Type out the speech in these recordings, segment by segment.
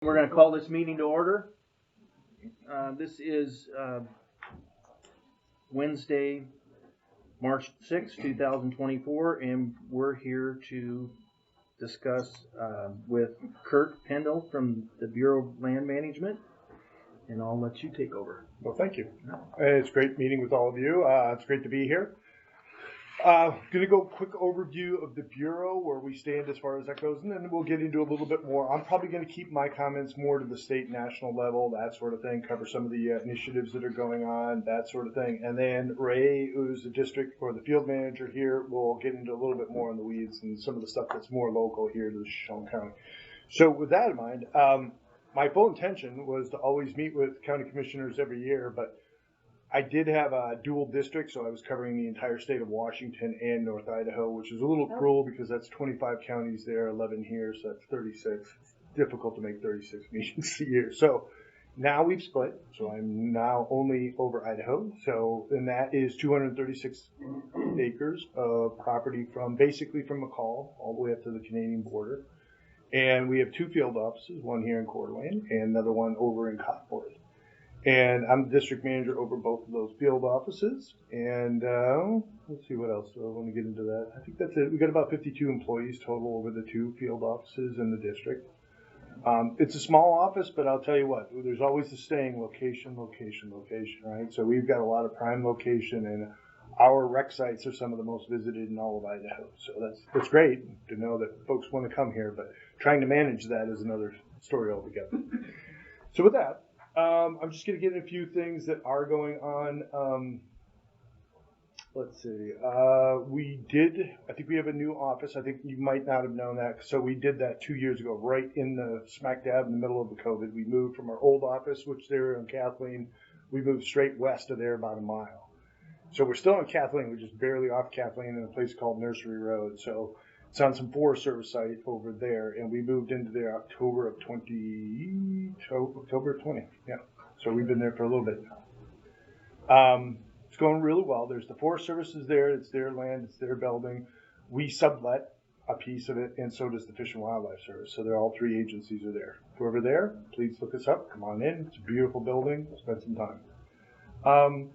We're going to call this meeting to order. This is Wednesday, March 6, 2024, and we're here to discuss with Kurt Pindel from the Bureau of Land Management, and I'll let you take over. Well, thank you. It's great meeting with all of you. It's great to be here. Going to go quick overview of the Bureau, where we stand as far as that goes, and then we'll get into a little bit more. I'm probably going to keep my comments more to the state, national level, that sort of thing, cover some of the initiatives that are going on, that sort of thing. And then Ray, who's the district or the field manager here, will get into a little bit more in the weeds and some of the stuff that's more local here to Shoshone County. So with that in mind, my full intention was to always meet with county commissioners every year, but I did have a dual district, so I was covering the entire state of Washington and North Idaho, which is a little cruel because that's 25 counties there, 11 here, so that's 36. It's difficult to make 36 meetings a year. So now we've split, so I'm now only over Idaho. So, and that is 236 acres of property from basically from McCall all the way up to the Canadian border. And we have two field offices, one here in Coeur d'Alene and another one over in Cottbord. And I'm the district manager over both of those field offices. And let's see, what else do I want to get into that? I think that's it. We got about 52 employees total over the two field offices in the district. It's a small office, but I'll tell you what, there's always the staying location, right? So we've got a lot of prime location, and our rec sites are some of the most visited in all of Idaho. So that's great to know that folks want to come here, but trying to manage that is another story altogether. So with that, I'm just going to get in a few things that are going on. Let's see. I think we have a new office. I think you might not have known that. So we did that 2 years ago, right in the smack dab in the middle of the COVID. We moved from our old office, which they were in Kathleen. We moved straight west of there about a mile. So we're still in Kathleen. We're just barely off Kathleen in a place called Nursery Road. So it's on some Forest Service site over there, and we moved into there October of 20. Yeah. So we've been there for a little bit now. It's going really well. There's the Forest Service is there. It's their land. It's their building. We sublet a piece of it, and so does the Fish and Wildlife Service. So they're all three agencies are there. Whoever there, please look us up. Come on in. It's a beautiful building. Spend some time.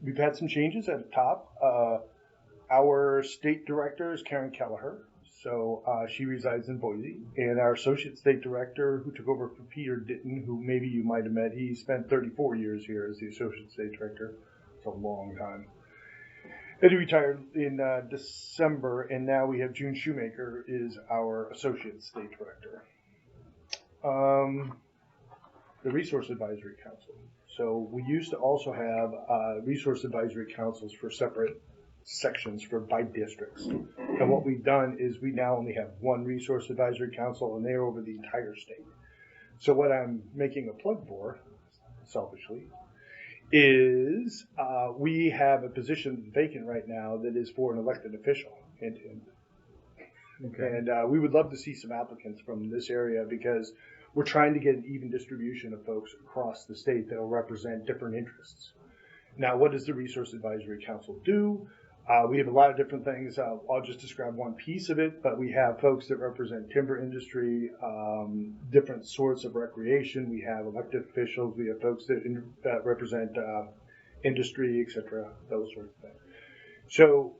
We've had some changes at the top. Our state director is Karen Kelleher, so she resides in Boise. And our associate state director, who took over for Peter Ditton, who maybe you might have met, he spent 34 years here as the associate state director. It's a long time. And he retired in December, and now we have June Shoemaker is our associate state director. The Resource Advisory Council. So we used to also have resource advisory councils for separate sections by districts. And what we've done is we now only have one resource advisory council, and they're over the entire state. So what I'm making a plug for, selfishly, is we have a position vacant right now that is for an elected official. Okay. And we would love to see some applicants from this area because we're trying to get an even distribution of folks across the state that will represent different interests. Now, what does the Resource Advisory Council do? We have a lot of different things. I'll just describe one piece of it, but we have folks that represent timber industry, different sorts of recreation. We have elected officials. We have folks that represent industry, etc., those sorts of things. So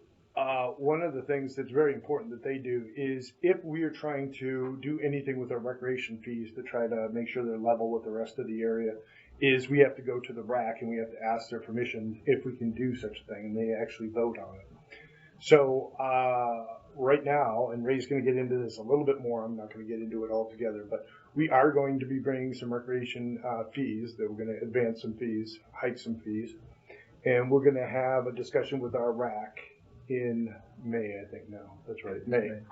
one of the things that's very important that they do is if we are trying to do anything with our recreation fees to try to make sure they're level with the rest of the area, is we have to go to the RAC and we have to ask their permission if we can do such a thing, and they actually vote on it. So right now, and Ray's going to get into this a little bit more, I'm not going to get into it all together, but we are going to be bringing some recreation fees, that we're going to advance some fees, hike some fees, and we're going to have a discussion with our RAC in May, I think. No, that's right, May.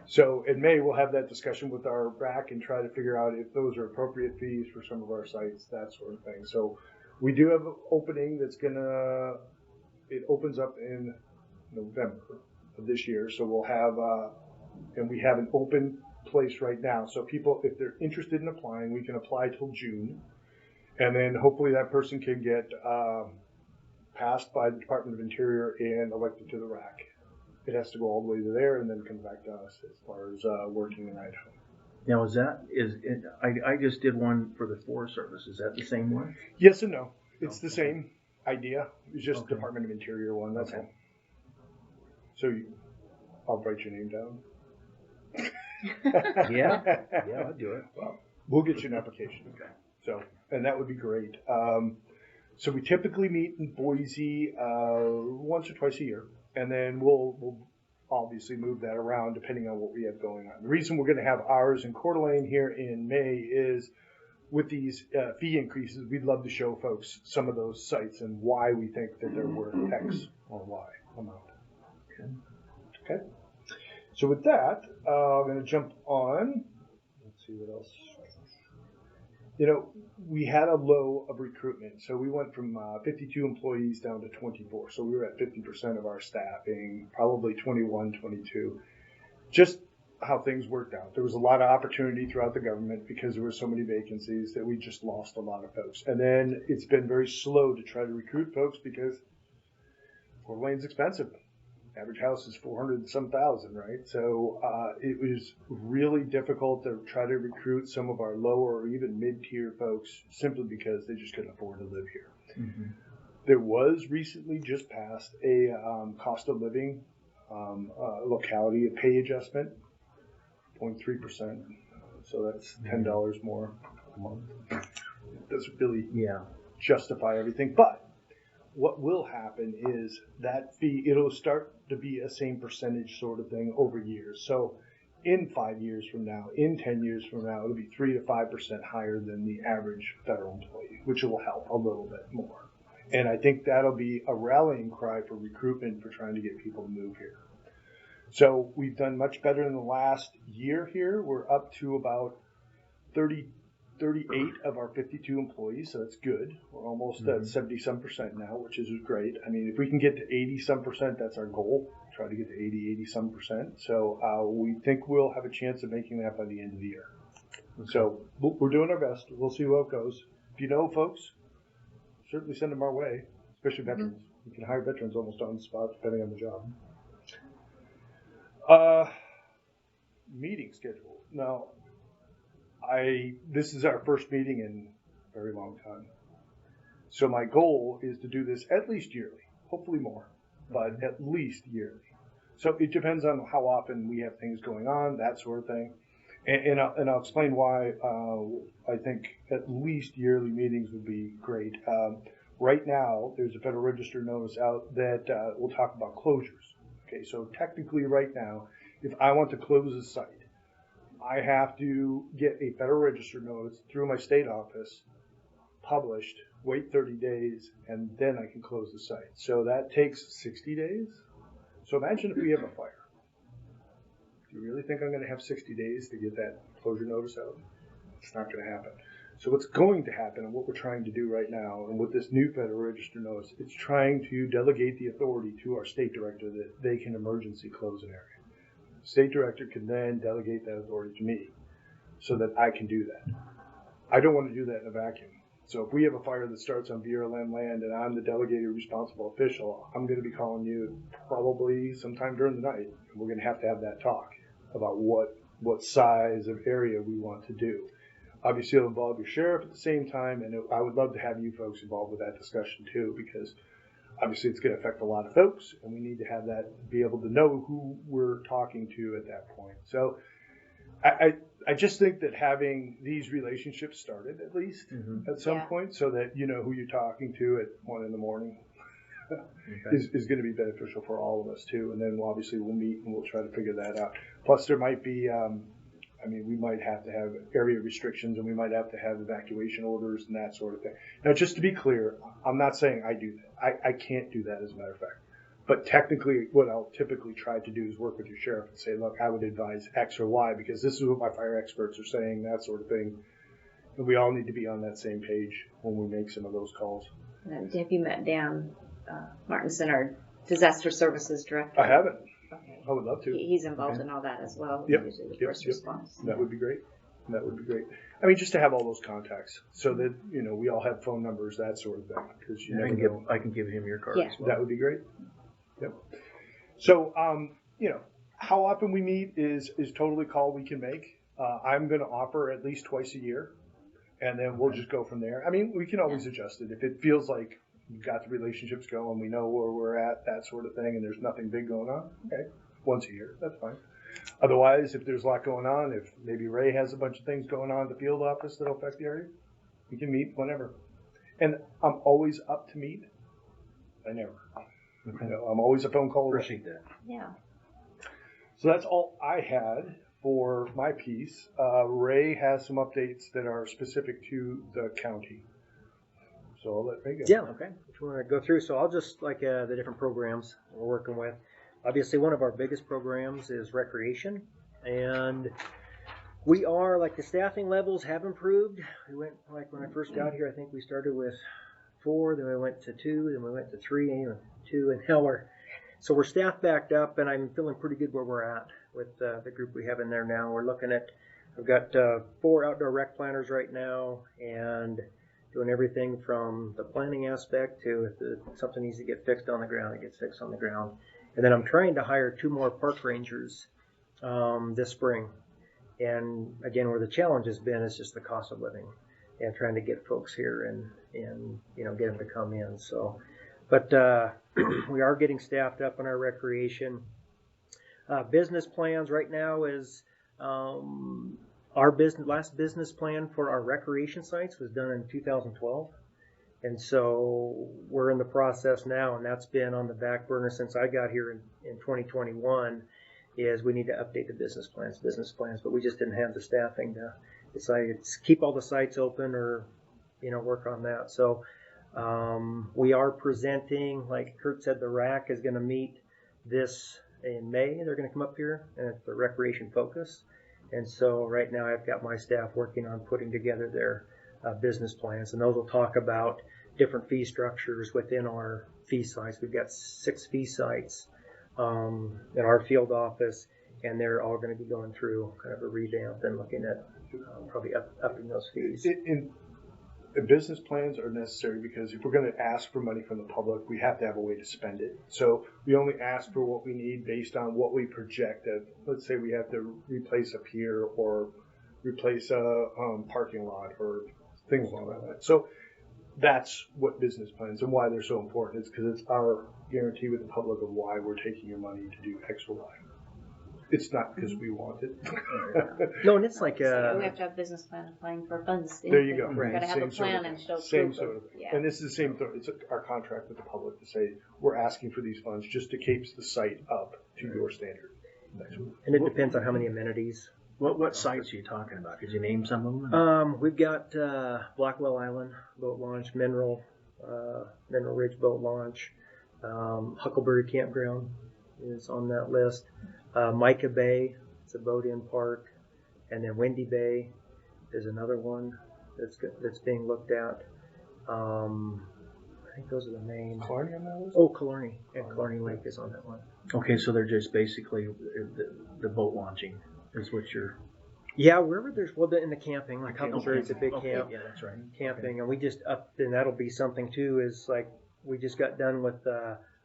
So in May, we'll have that discussion with our RAC and try to figure out if those are appropriate fees for some of our sites, that sort of thing. So we do have an opening that's it opens up in November of this year. So we'll have, and we have an open place right now. So people, if they're interested in applying, we can apply till June. And then hopefully that person can get passed by the Department of Interior and elected to the RAC. It has to go all the way to there and then come back to us as far as working in Idaho. Now, I just did one for the Forest Service. Is that the same one? Yes and no. It's the Okay. same idea. It's just Okay. Department of Interior one. That's Okay. all. So I'll write your name down. Yeah, I'll do it. Well, we'll get you an application. Okay. So, and that would be great. So we typically meet in Boise once or twice a year, and then we'll obviously move that around depending on what we have going on. The reason we're going to have ours in Coeur d'Alene here in May is with these fee increases, we'd love to show folks some of those sites and why we think that they're worth X or Y amount. Okay. So with that, I'm going to jump on. Let's see what else. You know, we had a low of recruitment. So we went from 52 employees down to 24. So we were at 50% of our staffing, probably 21, 22. Just how things worked out. There was a lot of opportunity throughout the government because there were so many vacancies that we just lost a lot of folks. And then it's been very slow to try to recruit folks because Fort Wayne's expensive. Average house is 400 and some thousand, right? So it was really difficult to try to recruit some of our lower or even mid-tier folks simply because they just couldn't afford to live here. Mm-hmm. There was recently just passed a cost of living locality, a pay adjustment, 0.3%. So that's $10 more a month. It doesn't really justify everything, but what will happen is that fee, it'll start to be a same percentage sort of thing over years. So in 5 years from now, in 10 years from now, it'll be 3 to 5% higher than the average federal employee, which will help a little bit more. And I think that'll be a rallying cry for recruitment for trying to get people to move here. So we've done much better in the last year here. We're up to about 38 of our 52 employees, so that's good. We're almost at 70-some% now, which is great. I mean, if we can get to 80-some%, that's our goal. Try to get to 80-some%. So we think we'll have a chance of making that by the end of the year. So we're doing our best. We'll see how it goes. If you know folks, certainly send them our way, especially veterans. We can hire veterans almost on the spot, depending on the job. Meeting schedule. Now, this is our first meeting in a very long time. So my goal is to do this at least yearly, hopefully more, but at least yearly. So it depends on how often we have things going on, that sort of thing. And I'll explain why I think at least yearly meetings would be great. Right now, there's a Federal Register notice out that will talk about closures. Okay, so technically right now, if I want to close a site, I have to get a Federal Register notice through my state office, published, wait 30 days, and then I can close the site. So that takes 60 days. So imagine if we have a fire. Do you really think I'm going to have 60 days to get that closure notice out? It's not going to happen. So what's going to happen, and what we're trying to do right now, and with this new Federal Register notice, it's trying to delegate the authority to our state director that they can emergency close an area. State director can then delegate that authority to me so that I can do that. I don't want to do that in a vacuum. So if we have a fire that starts on BLM land and I'm the delegated responsible official, I'm going to be calling you probably sometime during the night. And we're going to have that talk about what size of area we want to do. Obviously, it'll involve your sheriff at the same time, and I would love to have you folks involved with that discussion too, because obviously, it's going to affect a lot of folks, and we need to have that, be able to know who we're talking to at that point. So I just think that having these relationships started, at least, at some point, so that you know who you're talking to at 1 a.m, is going to be beneficial for all of us, too. And then, obviously, we'll meet and we'll try to figure that out. Plus, there might be, we might have to have area restrictions, and we might have to have evacuation orders and that sort of thing. Now, just to be clear, I'm not saying I do that. I can't do that, as a matter of fact. But technically, what I'll typically try to do is work with your sheriff and say, look, I would advise X or Y because this is what my fire experts are saying, that sort of thing. And we all need to be on that same page when we make some of those calls. Have you met Dan Martinson, our disaster services director? I haven't. Okay. I would love to. He's involved in all that as well. Yep. Usually the first response. That would be great. That would be great. I mean, just to have all those contacts so that, we all have phone numbers, that sort of thing. Because you never know. I can give him your card as well. That would be great. Yep. So, how often we meet is totally call we can make. I'm going to offer at least twice a year, and then we'll just go from there. I mean, we can always adjust it if it feels like we've got the relationships going, we know where we're at, that sort of thing, and there's nothing big going on. Okay, once a year, that's fine. Otherwise, if there's a lot going on, if maybe Ray has a bunch of things going on at the field office that'll affect the area, we can meet whenever. And I'm always up to meet. I never. Okay. You know, I'm always a phone call away. Appreciate that. Yeah. So that's all I had for my piece. Ray has some updates that are specific to the county. So I'll let Ray go. Yeah, okay. If you want to go through, so I'll just like the different programs we're working with. Obviously, one of our biggest programs is recreation, and we are like the staffing levels have improved. We went like when I first got here, I think we started with 4, then we went to 2, then we went to 3, and 2, and now we're staffed backed up, and I'm feeling pretty good where we're at with the group we have in there now. We're looking at, I've got 4 outdoor rec planners right now, and doing everything from the planning aspect to if something needs to get fixed on the ground, it gets fixed on the ground. And then I'm trying to hire 2 more park rangers this spring. And again, where the challenge has been is just the cost of living and trying to get folks here and you know, get them to come in. So, but we are getting staffed up in our recreation. Business plans right now is our last business plan for our recreation sites was done in 2012. And so we're in the process now, and that's been on the back burner since I got here in 2021, is we need to update the business plans, but we just didn't have the staffing to decide to keep all the sites open or, you know, work on that. So we are presenting, like Kurt said, the RAC is going to meet this in May. They're going to come up here, and it's the recreation focus. And so right now I've got my staff working on putting together their business plans, and those will talk about different fee structures within our fee sites. We've got 6 fee sites in our field office, and they're all going to be going through kind of a revamp and looking at probably upping those fees. Business plans are necessary because if we're going to ask for money from the public, we have to have a way to spend it. So we only ask for what we need based on what we project. Let's say we have to replace a pier or replace a parking lot or things along that line. So that's what business plans and why they're so important is because it's our guarantee with the public of why we're taking your money to do X or Y. It's not because we want it. No, and it's like So we have to have a business plan applying for funds. There you go. We've got to have a plan and show Same proof sort of of, thing. yeah. And this is the same thing. It's our contract with the public to say we're asking for these funds just to keep the site up to your standard. and it depends on how many amenities. What sites are you talking about? Could you name some of them? We've got Blackwell Island boat launch, Mineral Ridge boat launch, Huckleberry Campground is on that list. Micah Bay, it's a boat-in park, and then Windy Bay is another one that's being looked at. I think those are the main. Killarney on that list? Oh, Killarney, and Killarney Lake is on that one. Okay, so they're just basically the boat launching is what you're. Yeah, wherever there's in the camping, like Huckleberry's a big camp. Yeah, that's right. Camping, and we just and that'll be something too. Is like we just got done with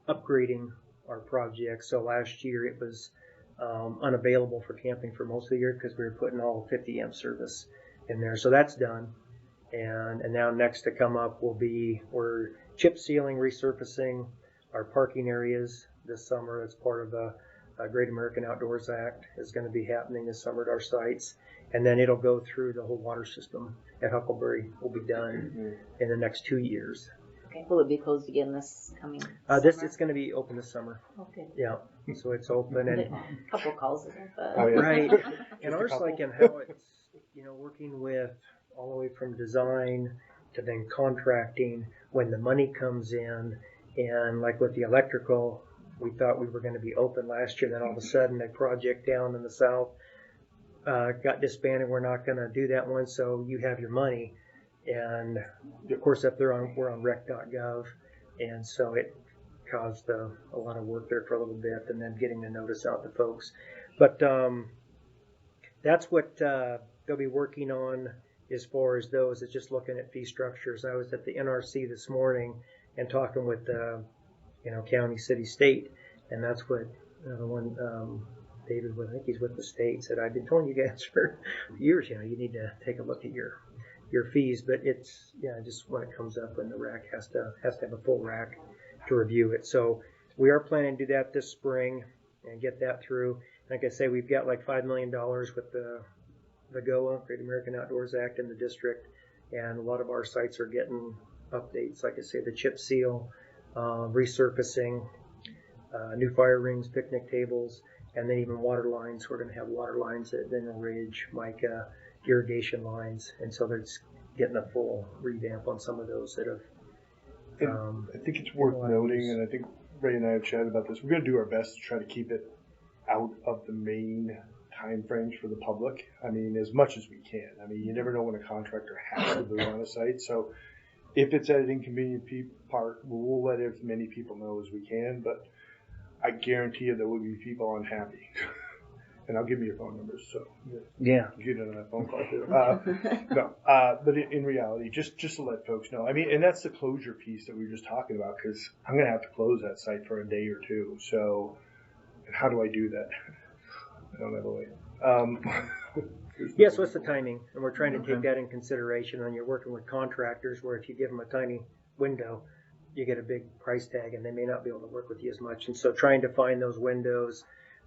upgrading our project. So last year it was unavailable for camping for most of the year because we were putting all 50 amp service in there. So that's done, and now next to come up will be we're chip sealing, resurfacing our parking areas this summer. That's part of the Great American Outdoors Act is going to be happening this summer at our sites, and then it'll go through the whole water system at Huckleberry will be done in the next 2 years. Okay. Will it be closed again this coming This summer? it's going to be open this summer. Okay. Yeah, so it's open and A couple calls isn't but Oh, yeah. right. And a ours couple. like in how it's working with all the way from design to then contracting when the money comes in, and like with the electrical. We thought we were going to be open last year, then all of a sudden a project down in the south got disbanded. We're not going to do that one, so you have your money. And of course, we're on rec.gov, and so it caused a lot of work there for a little bit, and then getting the notice out to folks. But that's what they'll be working on as far as those. Is just looking at fee structures. I was at the NRC this morning and talking with county, city, state, and that's what the one David, I think he's with the state, said, I've been telling you guys for years, you need to take a look at your fees, but it's, just when it comes up and the RAC has to have a full RAC to review it. So we are planning to do that this spring and get that through. Like I say, we've got like $5 million with the GOA, Great American Outdoors Act in the district, and a lot of our sites are getting updates. Like I say, the chip seal, resurfacing, new fire rings, picnic tables, and then even water lines. We're going to have water lines at Mineral Ridge, mica, irrigation lines, and so they're getting a full revamp on some of those that have. I think it's worth noting, and I think Ray and I have chatted about this. We're going to do our best to try to keep it out of the main time frames for the public. I mean, as much as we can. I mean, you never know when a contractor has to move on a site, so if it's at an inconvenient part, we'll let as many people know as we can, but I guarantee you there will be people unhappy. And I'll give you your phone numbers, so Yeah. get on that phone call too. But in reality, just to let folks know, I mean, and that's the closure piece that we were just talking about, because I'm going to have to close that site for a day or two. So, and how do I do that? I don't have a way. Yes, what's the timing? And we're trying to take that in consideration when you're working with contractors, where if you give them a tiny window, you get a big price tag, and they may not be able to work with you as much. And so, trying to find those windows,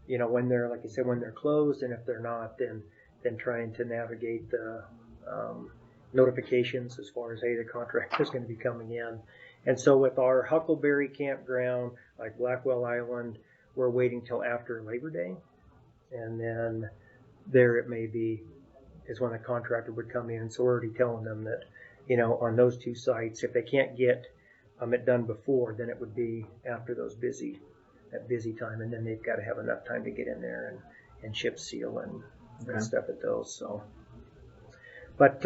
when they're, like you said, when they're closed, and if they're not, then trying to navigate the notifications as far as, hey, the contractor is going to be coming in. And so, with our Huckleberry campground, like Blackwell Island, we're waiting till after Labor Day, and then there it may be is when the contractor would come in. So we're already telling them that, on those two sites, if they can't get it done before, then it would be after that busy time, and then they've got to have enough time to get in there and chip seal and stuff at those. So, but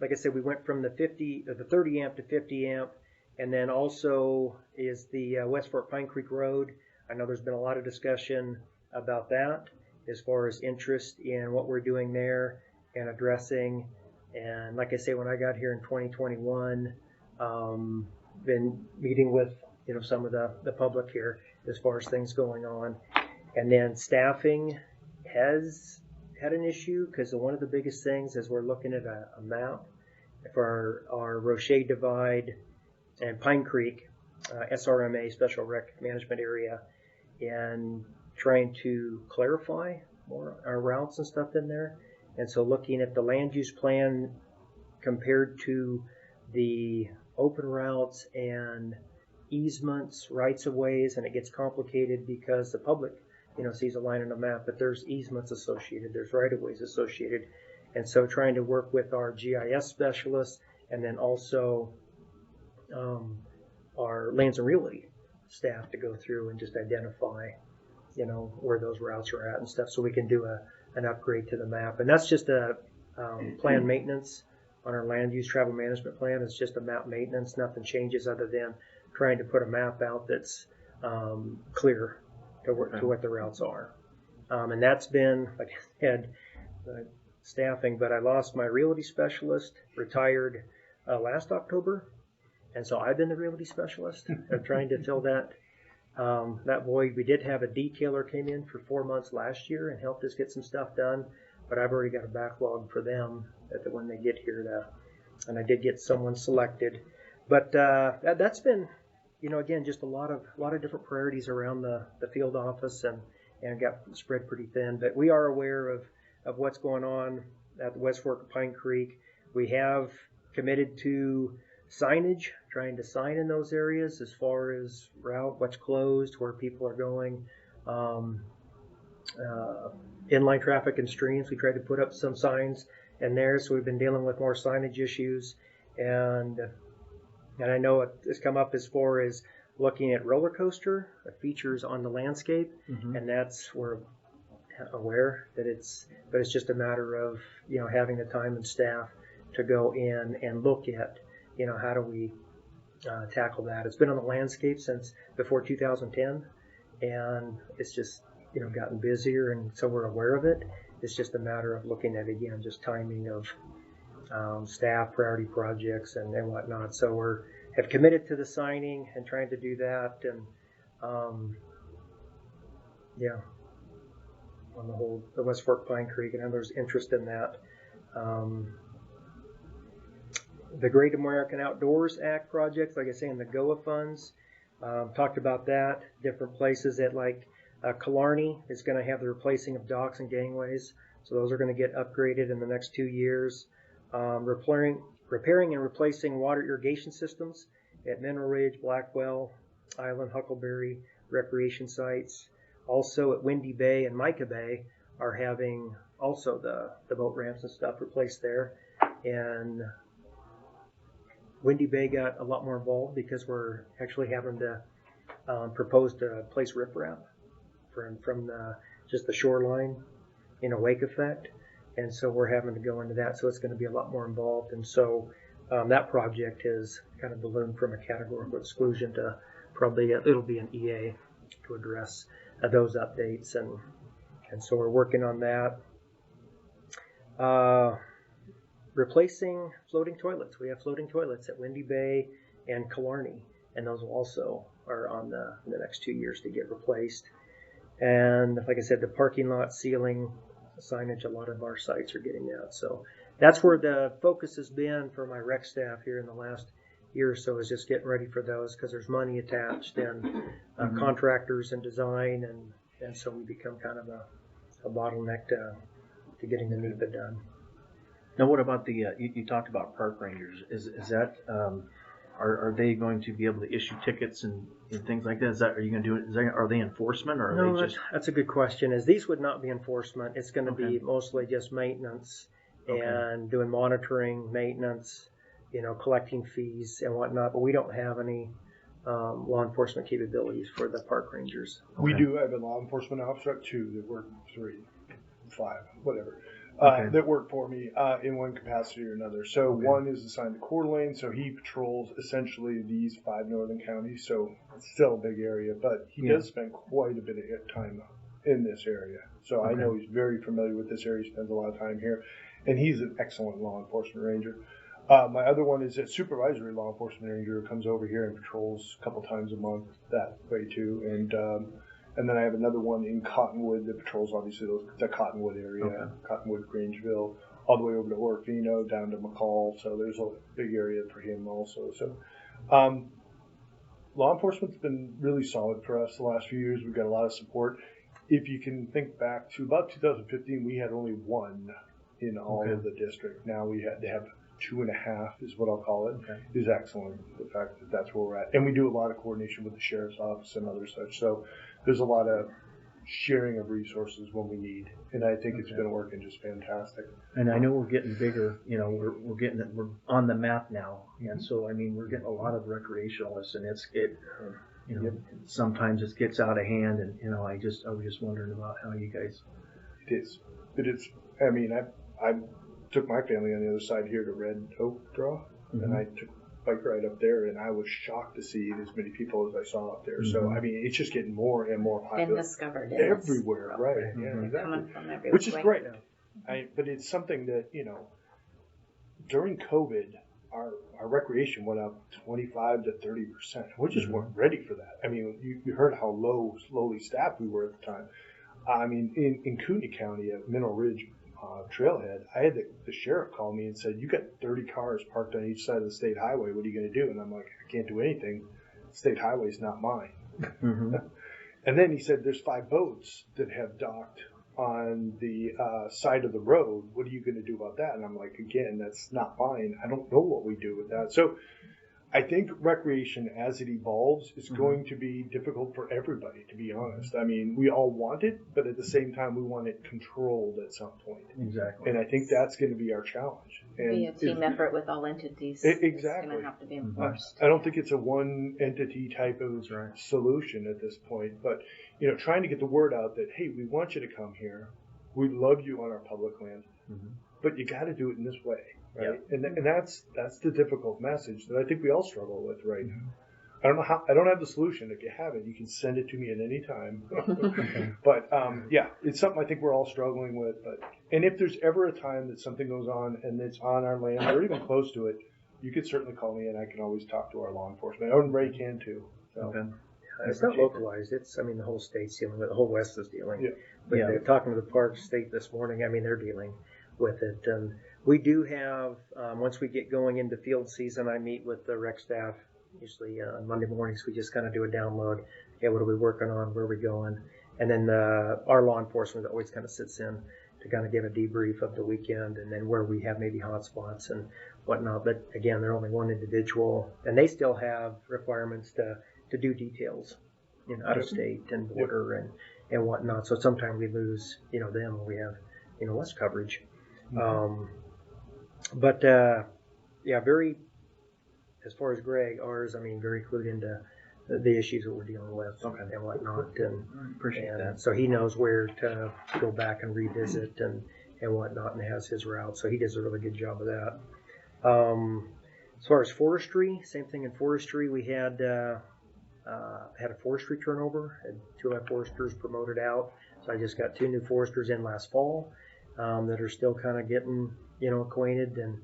like I said, we went from the 30 amp to 50 amp, and then also is the West Fork Pine Creek Road. I know there's been a lot of discussion about that as far as interest in what we're doing there and addressing. And like I say, when I got here in 2021, been meeting with some of the public here as far as things going on. And then staffing has had an issue, because one of the biggest things is we're looking at a map for our Rocher Divide and Pine Creek SRMA, Special Rec Management Area, and trying to clarify more our routes and stuff in there. And so looking at the land use plan compared to the open routes and easements, rights of ways, and it gets complicated because the public, sees a line on a map, but there's easements associated, there's right of ways associated. And so trying to work with our GIS specialists, and then also our lands and realty staff to go through and just identify, where those routes are at and stuff, so we can do an upgrade to the map. And that's just a planned maintenance on our land use travel management plan. It's just a map maintenance, nothing changes other than trying to put a map out that's clear to what the routes are. And that's been, like I said, staffing, but I lost my realty specialist, retired last October, and so I've been the realty specialist. I'm trying to fill that void. We did have a detailer came in for 4 months last year and helped us get some stuff done, but I've already got a backlog for them when they get here, and I did get someone selected. But that's been, again, just a lot of different priorities around the field office, and got spread pretty thin. But we are aware of what's going on at the West Fork of Pine Creek. We have committed to signage, trying to sign in those areas as far as route, what's closed, where people are going. Inline traffic and streams, we tried to put up some signs in there, so we've been dealing with more signage issues. And I know it has come up as far as looking at roller coaster features on the landscape, and that's, we're aware that but it's just a matter of, having the time and staff to go in and look at, how do we tackle that. It's been on the landscape since before 2010, and it's just, gotten busier, and so we're aware of it. It's just a matter of looking at, again, just timing of staff, priority projects, and whatnot. So have committed to the signing and trying to do that, and on the West Fork Pine Creek, and there's interest in that. The Great American Outdoors Act projects, like I say, in the GOA funds, talked about that. Different places at Killarney is going to have the replacing of docks and gangways, so those are going to get upgraded in the next 2 years. Repairing and replacing water irrigation systems at Mineral Ridge, Blackwell, Island, Huckleberry recreation sites. Also at Windy Bay and Mica Bay are having also the boat ramps and stuff replaced there. And Windy Bay got a lot more involved because we're actually having to propose to place riprap from just the shoreline in a wake effect. And so we're having to go into that. So it's going to be a lot more involved. And so that project has kind of ballooned from a categorical exclusion to probably it'll be an EA to address those updates. And so we're working on that. Replacing floating toilets. We have floating toilets at Windy Bay and Killarney, and those also are on the next 2 years to get replaced. And like I said, the parking lot ceiling signage, a lot of our sites are getting that. So that's where the focus has been for my rec staff here in the last year or so, is just getting ready for those, because there's money attached and contractors and design, and so we become kind of a bottleneck to getting the NEPA done. Now, what about the, you talked about park rangers. Is that, are they going to be able to issue tickets and things like that? Are you going to do it? Are they enforcement, or are they just? That's a good question. These would not be enforcement. It's going to be mostly just maintenance and doing monitoring, maintenance, collecting fees and whatnot. But we don't have any law enforcement capabilities for the park rangers. We do have a law enforcement officer, 2 that work, 3, 5, whatever. That work for me in one capacity or another. So one is assigned to Coeur d'Alene, so he patrols essentially these 5 northern counties. So it's still a big area, but he does spend quite a bit of time in this area. So I know he's very familiar with this area. He spends a lot of time here, and he's an excellent law enforcement ranger. My other one is a supervisory law enforcement ranger who comes over here and patrols a couple times a month that way too. And then I have another one in Cottonwood that patrols obviously the Cottonwood area, Cottonwood, Grangeville, all the way over to Orofino, down to McCall. So there's a big area for him also. So law enforcement's been really solid for us the last few years. We've got a lot of support. If you can think back to about 2015, we had only 1 in all of the district. Now we had to have 2.5 is what I'll call it. Is excellent. The fact that that's where we're at. And we do a lot of coordination with the sheriff's office and other such. So there's a lot of sharing of resources when we need. And I think it's been working just fantastic. And I know we're getting bigger, we're on the map now. And so, I mean, we're getting a lot of recreationalists, and sometimes it gets out of hand. And, I was just wondering about how you guys. It is. I mean, I took my family on the other side here to Red Oak Draw, and I took a bike ride up there, and I was shocked to see as many people as I saw up there. So, I mean, it's just getting more and more popular. Been discovered everywhere, right? Yeah, exactly. Coming from everywhere. Which is great. But it's something that, during COVID, our recreation went up 25 to 30%. We just weren't ready for that. I mean, you heard how slowly staffed we were at the time. I mean, in Kootenai County at Mineral Ridge Trailhead, I had the sheriff call me and said, "You got 30 cars parked on each side of the state highway. What are you going to do?" And I'm like, "I can't do anything. The state highway's not mine." And then he said, "There's 5 boats that have docked on the side of the road. What are you going to do about that?" And I'm like, "Again, that's not mine. I don't know what we do with that." So I think recreation, as it evolves, is going to be difficult for everybody, to be honest. I mean, we all want it, but at the same time, we want it controlled at some point. Exactly. And I think that's going to be our challenge. And be a team effort with all entities. Exactly. It's going to have to be enforced. I don't think it's a one entity type of solution at this point, but trying to get the word out that, hey, we want you to come here. We love you on our public land, but you got to do it in this way. Right, and that's the difficult message that I think we all struggle with right now. I don't have the solution. If you have it, you can send it to me at any time. But it's something I think we're all struggling with. And if there's ever a time that something goes on and it's on our land or even close to it, you could certainly call me, and I can always talk to our law enforcement. And Ray can too. So. It's not localized. It's, I mean, the whole state's dealing with it. The whole West is dealing Yeah. with Yeah. it. Talking to the Park State this morning, I mean, they're dealing with it. And we do have, once we get going into field season, I meet with the rec staff. Usually on Monday mornings, we just kind of do a download. Okay, what are we working on? Where are we going? And then our law enforcement always kind of sits in to kind of give a debrief of the weekend and then where we have maybe hot spots and whatnot. But again, they're only one individual, and they still have requirements to do details, out of state and border and whatnot. So sometimes we lose, them, or we have, less coverage. But yeah, very, as far as Greg, ours, I mean, very clued into the issues that we're dealing with and whatnot. And Appreciate that. so he knows where to go back and revisit and whatnot, and has his route. So he does a really good job of that. As far as forestry, same thing in forestry. We had a forestry turnover, had 2 of my foresters promoted out. So I just got 2 new foresters in last fall that are still kind of getting, acquainted. And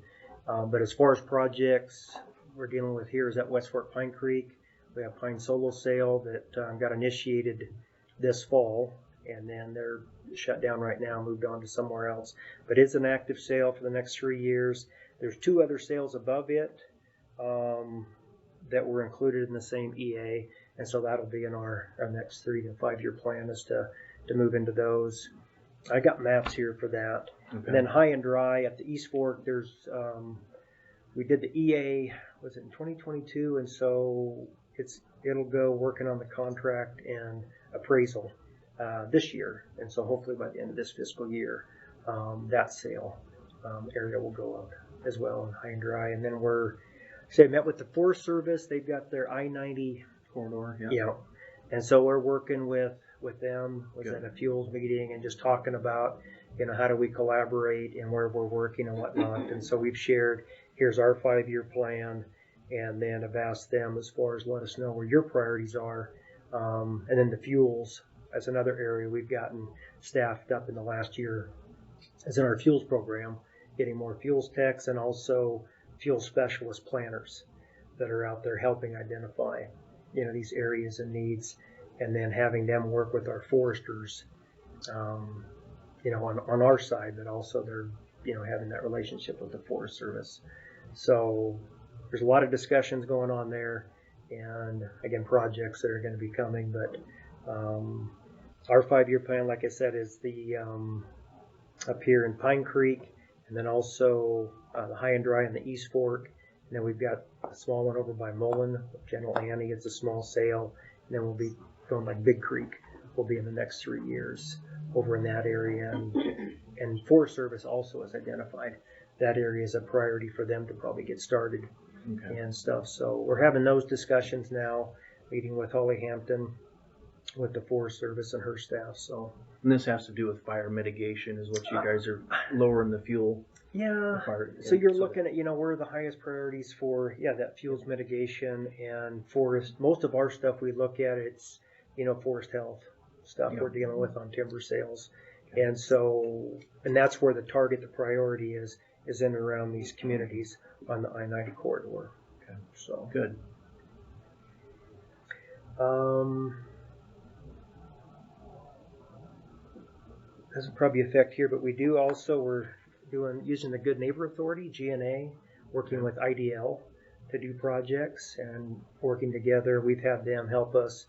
but as far as projects we're dealing with here is at West Fork Pine Creek. We have pine solo sale that got initiated this fall, and then they're shut down right now, moved on to somewhere else. But it's an active sale for the next 3 years. There's 2 other sales above it that were included in the same EA, and so that'll be in our next 3 to 5 year plan is to move into those. I got maps here for that. Okay. And then high and dry at the East Fork, there's we did the EA, was it in 2022, and so it'll go working on the contract and appraisal this year, and so hopefully by the end of this fiscal year, that sale area will go up as well in high and dry. And then I met with the Forest Service. They've got their I-90 corridor. and so we're working with them. Was Good. at a fuels meeting and just talking about how do we collaborate and where we're working and whatnot. And so we've shared, here's our 5-year plan. And then I've asked them as far as let us know where your priorities are. And then the fuels as another area we've gotten staffed up in the last year as in our fuels program, getting more fuels techs and also fuel specialist planners that are out there helping identify, these areas and needs, and then having them work with our foresters, on our side, but also they're, having that relationship with the Forest Service. So there's a lot of discussions going on there, and again, projects that are going to be coming. But our 5-year plan, like I said, is the up here in Pine Creek, and then also the high and dry in the East Fork. And then we've got a small one over by Mullen, General Annie. It's a small sale. And then we'll be going like Big Creek. Will be in the next 3 years over in that area, and Forest Service also has identified that area as a priority for them to probably get started. Okay. And stuff. So we're having those discussions now, meeting with Holly Hampton, with the Forest Service and her staff. So, And this has to do with fire mitigation, is what you guys are lowering the fuel. yeah. Fire, So you're looking at, where are the highest priorities for, that fuels mitigation and forest. Most of our stuff we look at, it's, forest health stuff we're dealing with on timber sales. And so, and that's where the priority is in and around these communities on the I-90 corridor. Okay. So Good. Doesn't probably affect here, but we're using the Good Neighbor Authority, GNA, working with IDL to do projects and working together. We've had them help us,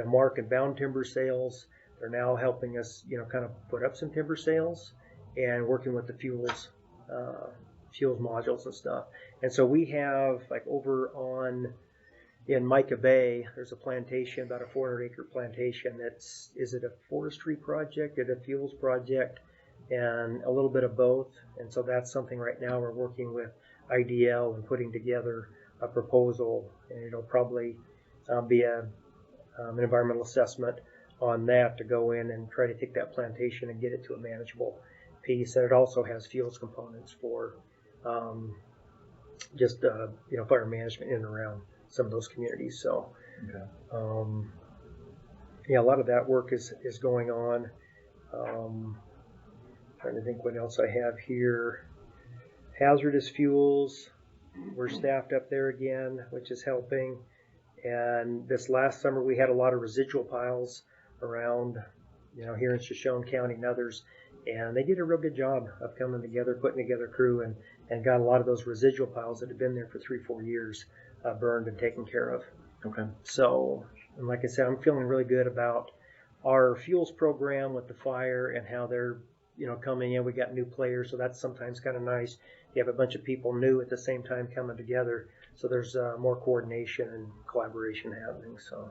mark and bound timber sales. They're now helping us, kind of put up some timber sales and working with the fuels modules and stuff. And so we have, like, over in Micah Bay, there's a plantation, about a 400-acre plantation is it a forestry project, is it a fuels project, and a little bit of both. And so that's something right now we're working with IDL and putting together a proposal, and it'll probably be an environmental assessment on that to go in and try to take that plantation and get it to a manageable piece. And it also has fuels components for just fire management in and around some of those communities. So Okay. a lot of that work is going on. Trying to think what else I have here. Hazardous fuels, we're staffed up there again, which is helping. And this last summer, we had a lot of residual piles around, here in Shoshone County and others. And they did a real good job of coming together, putting together a crew, and got a lot of those residual piles that had been there for 3-4 years burned and taken care of. Okay. So, and like I said, I'm feeling really good about our fuels program with the fire and how they're, coming in. We got new players, so that's sometimes kind of nice. You have a bunch of people new at the same time coming together, so there's more coordination and collaboration happening. So,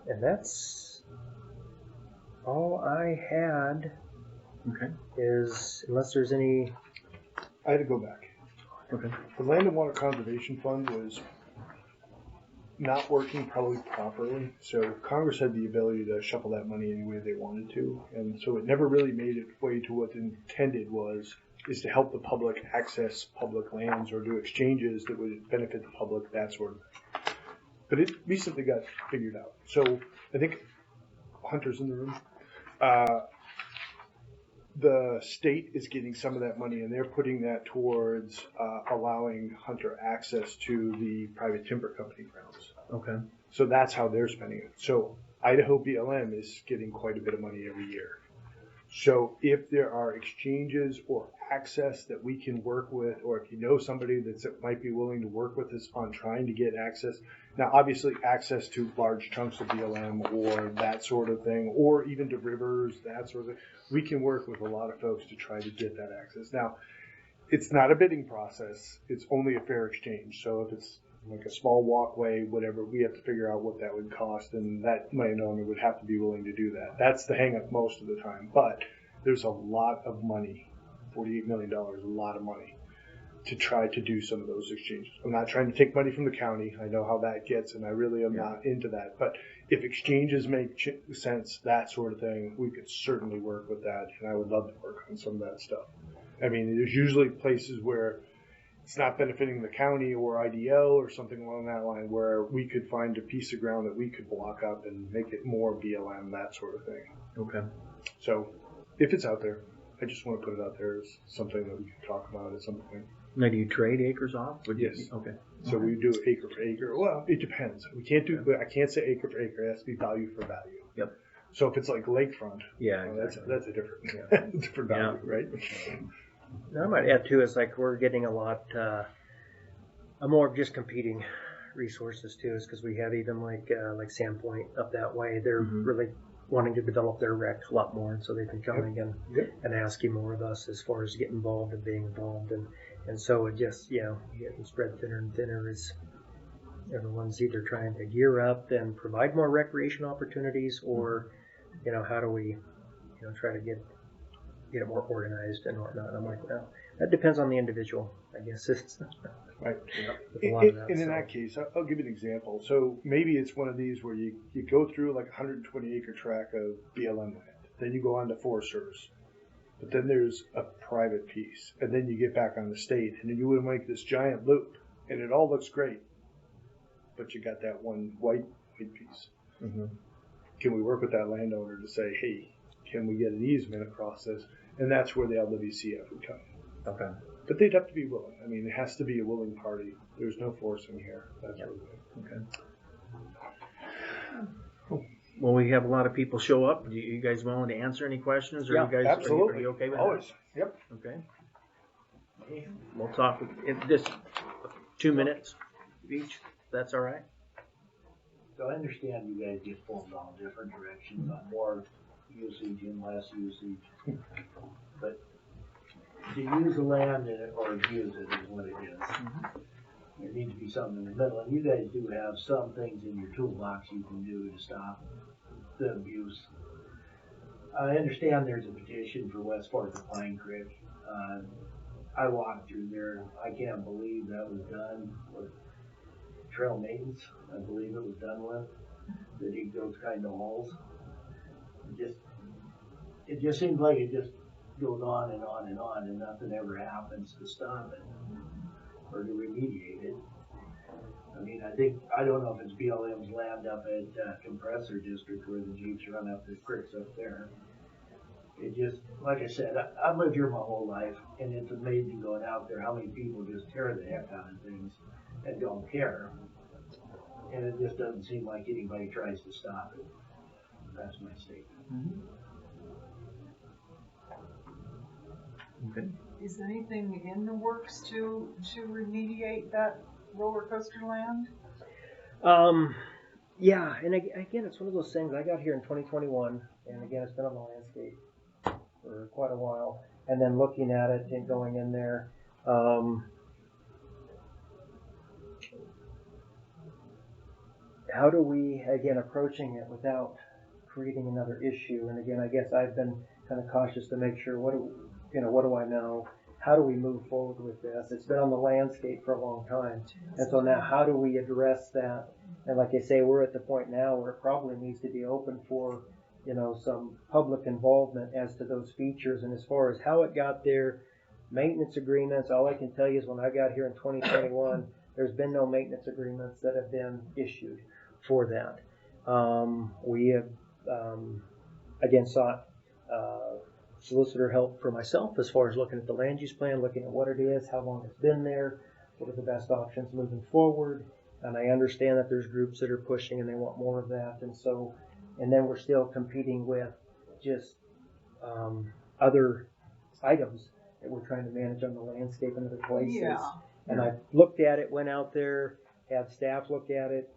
and that's all I had. Okay. Is unless there's any. I had to go back. Okay. The Land and Water Conservation Fund was not working probably properly, so Congress had the ability to shuffle that money any way they wanted to, and so it never really made its way to what intended is to help the public access public lands or do exchanges that would benefit the public, that sort of thing. But it recently got figured out. So I think Hunter's in the room. The state is getting some of that money, and they're putting that towards allowing Hunter access to the private timber company grounds. Okay. So that's how they're spending it. So Idaho BLM is getting quite a bit of money every year. So if there are exchanges or access that we can work with, or if you know somebody that might be willing to work with us on trying to get access, now obviously access to large chunks of BLM or that sort of thing, or even to rivers, that sort of thing, we can work with a lot of folks to try to get that access. Now, it's not a bidding process. It's only a fair exchange. So if it's like a small walkway, whatever, we have to figure out what that would cost, and that landowner would have to be willing to do that. That's the hang up most of the time. But there's a lot of money, $48 million, a lot of money, to try to do some of those exchanges. I'm not trying to take money from the county. I know how that gets, and I really am not into that. But if exchanges make sense, that sort of thing, we could certainly work with that, and I would love to work on some of that stuff. I mean, there's usually places where it's not benefiting the county or IDL or something along that line where we could find a piece of ground that we could block up and make it more BLM, that sort of thing. Okay. So if it's out there, I just want to put it out there as something that we can talk about at some point. Now, do you trade acres off? Yes. Okay. So we do acre for acre. Well, it depends. We can't do. I can't say acre for acre. It has to be value for value. Yep. So if it's like lakefront, Yeah, exactly. that's a different different value, right? I might add too, is like we're getting a lot more of just competing resources too, is because we have even like Sandpoint up that way. They're really wanting to develop their rec a lot more, and so they've been coming and asking more of us as far as getting involved and being involved, and so it just getting spread thinner and thinner as everyone's either trying to gear up and provide more recreation opportunities, or how do we try to get it more organized and whatnot. And I'm like, well, that depends on the individual, I guess. It's right. And in that case, I'll give you an example. So maybe it's one of these where you go through like 120 acre tract of BLM land. Then you go on to Forest Service. But then there's a private piece. And then you get back on the state. And then you would make this giant loop. And it all looks great. But you got that one white piece. Mm-hmm. Can we work with that landowner to say, hey, can we get an easement across this? And that's where the LWCF would come. Okay. But they'd have to be willing. I mean, it has to be a willing party. There's no forcing here. That's what Okay. Well, we have a lot of people show up. Do you guys willing to answer any questions? Or Yeah, you guys, absolutely. Are you okay with Always. that? Yep. Okay. We'll talk in just 2 minutes each. That's all right. So I understand you guys get pulled down different directions on more usage and less usage, but to use the land or abuse it is what it is. There needs to be something in the middle, and you guys do have some things in your toolbox you can do to stop the abuse. I understand there's a petition for West Fork of Pine Creek. I walked through there. I can't believe that was done with trail maintenance. I believe it was done with to dig those kind of holes. It just seems like it just goes on and on and on, and nothing ever happens to stop it or to remediate it. I mean, I don't know if it's BLM's land up at Compressor District where the Jeeps run up the creeks up there. It just, like I said, I've lived here my whole life, and it's amazing going out there how many people just tear the heck out of things and don't care. And it just doesn't seem like anybody tries to stop it. That's my statement. Okay. Is anything in the works to remediate that roller coaster land? Yeah, and again, it's one of those things. I got here in 2021, and again, it's been on the landscape for quite a while. And then looking at it and going in there, how do we, again, approaching it without creating another issue? And again, I guess I've been kind of cautious to make sure what do I know? How do we move forward with this? It's been on the landscape for a long time, and so now how do we address that? And like I say, we're at the point now where it probably needs to be open for, some public involvement as to those features. And as far as how it got there, maintenance agreements, all I can tell you is when I got here in 2021, there's been no maintenance agreements that have been issued for that. We have, again, sought solicitor help for myself as far as looking at the land use plan, looking at what it is, how long it's been there, what are the best options moving forward. And I understand that there's groups that are pushing and they want more of that. And then we're still competing with just other items that we're trying to manage on the landscape in other places. Yeah. And I looked at it, went out there, had staff look at it,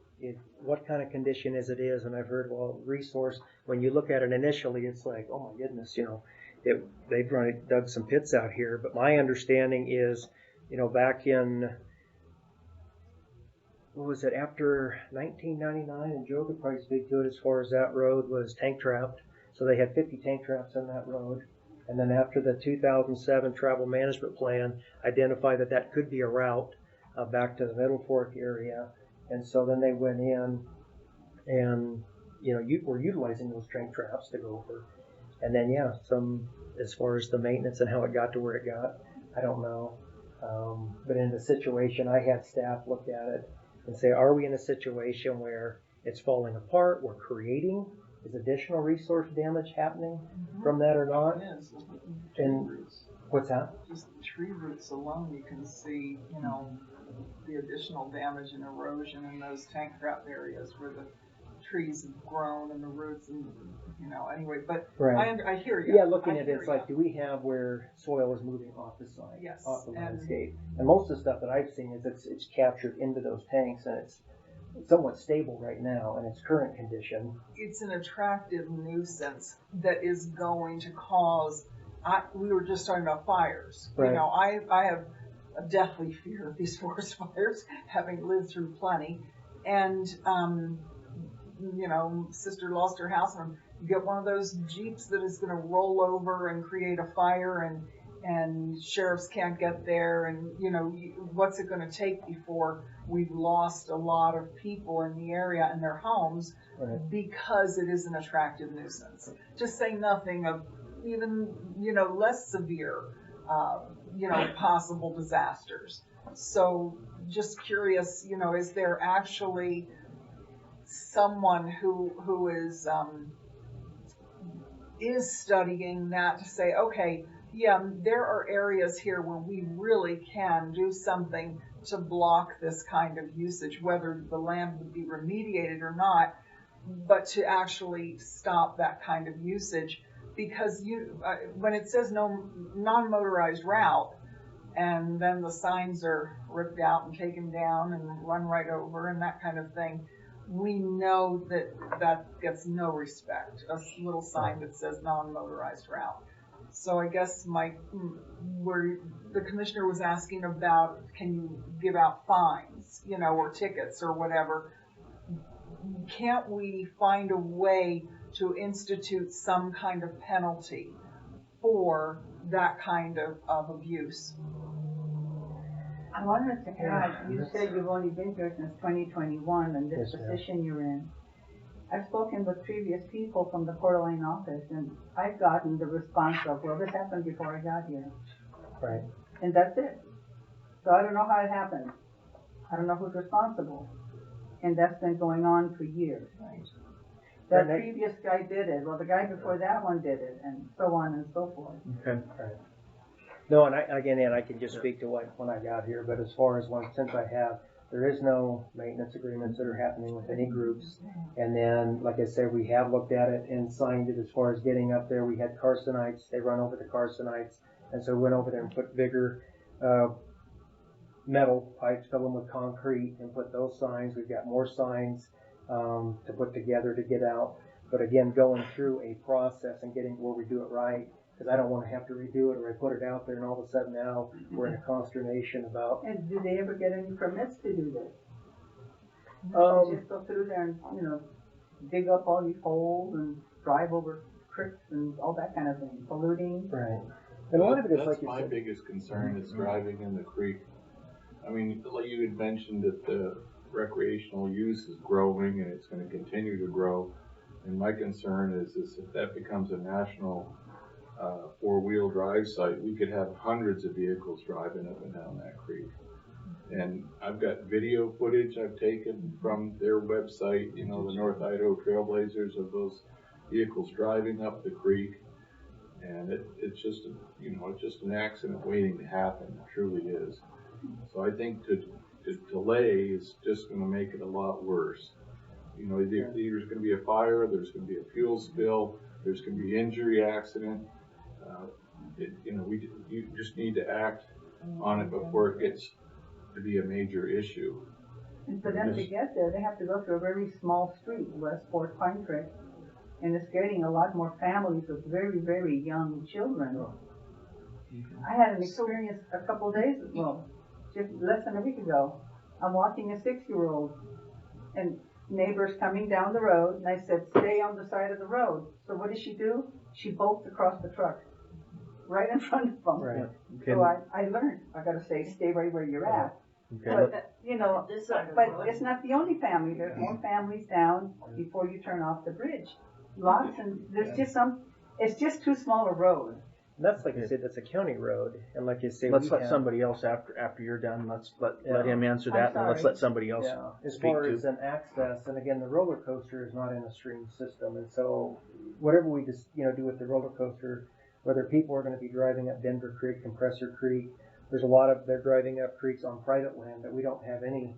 what kind of condition is it is, and I've heard, well, resource, when you look at it initially, it's like, oh my goodness, they've dug some pits out here. But my understanding is, back in, what was it, after 1999, and Joe could probably speak to it as far as that road was tank trapped. So they had 50 tank traps on that road. And then after the 2007 travel management plan identified that could be a route back to the Middle Fork area. And so then they went in and, were utilizing those tank traps to go over. And then, some, as far as the maintenance and how it got to where it got, I don't know. But in the situation, I had staff look at it and say, are we in a situation where it's falling apart, we're creating, is additional resource damage happening from that or not? Yes. And what's that? Just tree roots alone, you can see, the additional damage and erosion in those tank trap areas where the trees have grown and the roots and, anyway, but right. I hear you. Yeah, looking at it, it's like, do we have where soil is moving off the site, Yes, off the landscape? And most of the stuff that I've seen is it's captured into those tanks, and it's somewhat stable right now in its current condition. It's an attractive nuisance that is going to cause, we were just talking about fires. Right. I have a deathly fear of these forest fires, having lived through plenty. And, sister lost her house, and you get one of those Jeeps that is going to roll over and create a fire, and sheriffs can't get there, and, what's it going to take before we've lost a lot of people in the area and their homes because it is an attractive nuisance. To say nothing of even, less severe, possible disasters. So just curious, is there actually someone who is studying that to say, okay, there are areas here where we really can do something to block this kind of usage, whether the land would be remediated or not, but to actually stop that kind of usage. Because when it says no non-motorized route, and then the signs are ripped out and taken down and run right over and that kind of thing, we know that gets no respect. A little sign that says non-motorized route. So I guess where the commissioner was asking about, can you give out fines, or tickets or whatever? Can't we find a way to institute some kind of penalty for that kind of abuse? I wanted to add, you said you've only been here since 2021 and this Yes, position you're in. I've spoken with previous people from the Coeur d'Alene office, and I've gotten the response of, well, this happened before I got here. Right. And that's it. So I don't know how it happened. I don't know who's responsible. And that's been going on for years. Right. That Right. previous guy did it. Well, the guy before that one did it, and so on and so forth. Okay. Right. No, and I can just speak to when I got here, but as far as since I have There is no maintenance agreements that are happening with any groups. And then, like I said, we have looked at it and signed it as far as getting up there. We had Carsonites. They run over the Carsonites. And so we went over there and put bigger metal pipes, fill them with concrete, and put those signs. We've got more signs to put together to get out. But again, going through a process and getting where we do it right, because I don't want to have to redo it or I put it out there and all of a sudden now we're in a consternation about. And do they ever get any permits to do this? They just go through there and, you know, dig up all these holes and drive over creeks and all that kind of thing, polluting. Right. And a lot of it is That's like you my said. biggest concern is driving in the creek. I mean, like you had mentioned that the recreational use is growing and it's going to continue to grow. And my concern is if that becomes a national four-wheel drive site, we could have hundreds of vehicles driving up and down that creek. And I've got video footage I've taken from their website, you know, the North Idaho Trailblazers, of those vehicles driving up the creek. And it's just, you know, it's just an accident waiting to happen. It truly is. So I think to delay is just going to make it a lot worse. You know, there's going to be a fire, there's going to be a fuel spill, there's going to be injury accident. You know, you just need to act on it before it gets to be a major issue. And for them to get there, they have to go through a very small street, Westport Pine Creek, and it's getting a lot more families with very, very young children. I had an experience a couple of days, well, just less than a week ago. I'm walking a 6-year-old, and neighbors coming down the road, and I said, stay on the side of the road. So what did she do? She bolted across the truck, right in front of them. Right. So I learned, I gotta say, stay right where you're at. Okay. But, you know, but it's not the only family. There's more families down before you turn off the bridge. Lots, and there's just it's just too small a road. And that's like you said, that's a county road, and like you say, Let's we let have, somebody else after you're done. Let's let him answer I'm that, and let's sorry. let somebody else. yeah, as speak far to. as an access, and again, the roller coaster is not in a stream system, and so whatever we just do with the roller coaster, whether people are going to be driving up Denver Creek, Compressor Creek, there's a lot of they're driving up creeks on private land that we don't have any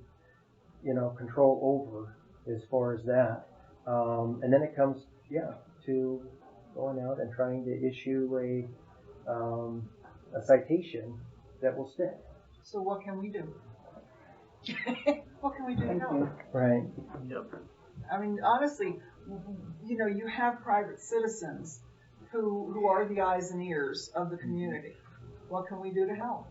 control over as far as that, and then it comes to going out and trying to issue a citation that will stick. So what can we do? What can we do to help? Right. Yep. I mean, honestly, you have private citizens who are the eyes and ears of the community. What can we do to help?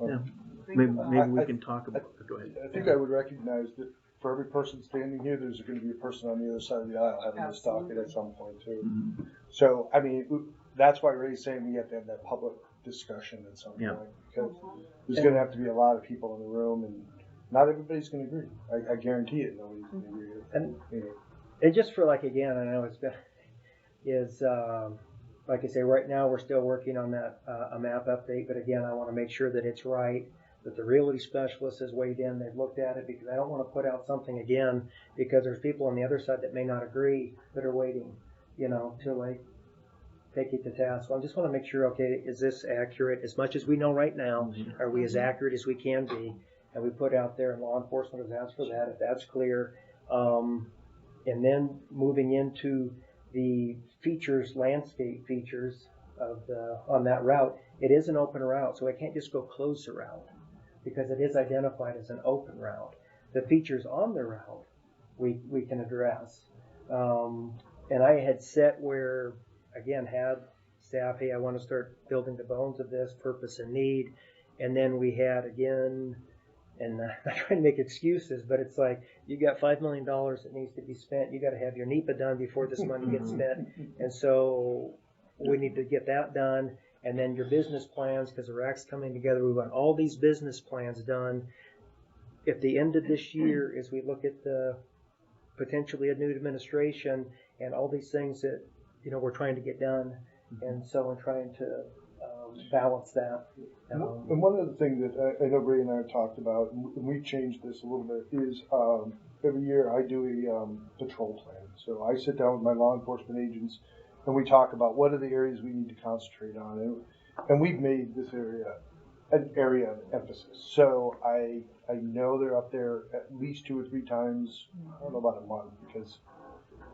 Yeah. Think Maybe, about maybe it. we can talk about. Go ahead. I think I would recognize that for every person standing here, there's going to be a person on the other side of the aisle having this docket at some point too. Mhm. So, I mean, that's why Ray's saying we have to have that public discussion at some Yeah. point, because there's going to have to be a lot of people in the room, and not everybody's going to agree. I guarantee it. Nobody's going to agree. And You know. And just for again, I know it's been, like I say, right now we're still working on that, a map update, but again, I want to make sure that it's right, that the realty specialist has weighed in, they've looked at it, because I don't want to put out something again, because there's people on the other side that may not agree, that are waiting, till they take it to task. So I just want to make sure, okay, is this accurate? As much as we know right now, are we as accurate as we can be? And we put out there, and law enforcement has asked for that, if that's clear. And then moving into the features, landscape features on that route, it is an open route, so I can't just go close the route because it is identified as an open route. The features on the route we can address. And I had set where, again, had staff, hey, I want to start building the bones of this, purpose and need. And then we had, again, and I'm not trying to make excuses, but it's like, you got $5 million that needs to be spent. You got to have your NEPA done before this money gets spent. And so we need to get that done. And then your business plans, because the RAC's coming together, we want all these business plans done. At the end of this year, as we look at the potentially a new administration and all these things that, we're trying to get done. And so I'm trying to balance that. And one other thing that I know Ray and I have talked about, and we've changed this a little bit, is every year I do a patrol plan. So I sit down with my law enforcement agents and we talk about what are the areas we need to concentrate on. And we've made this area an area of emphasis. So I know they're up there at least 2 or 3 times. I don't know about a month because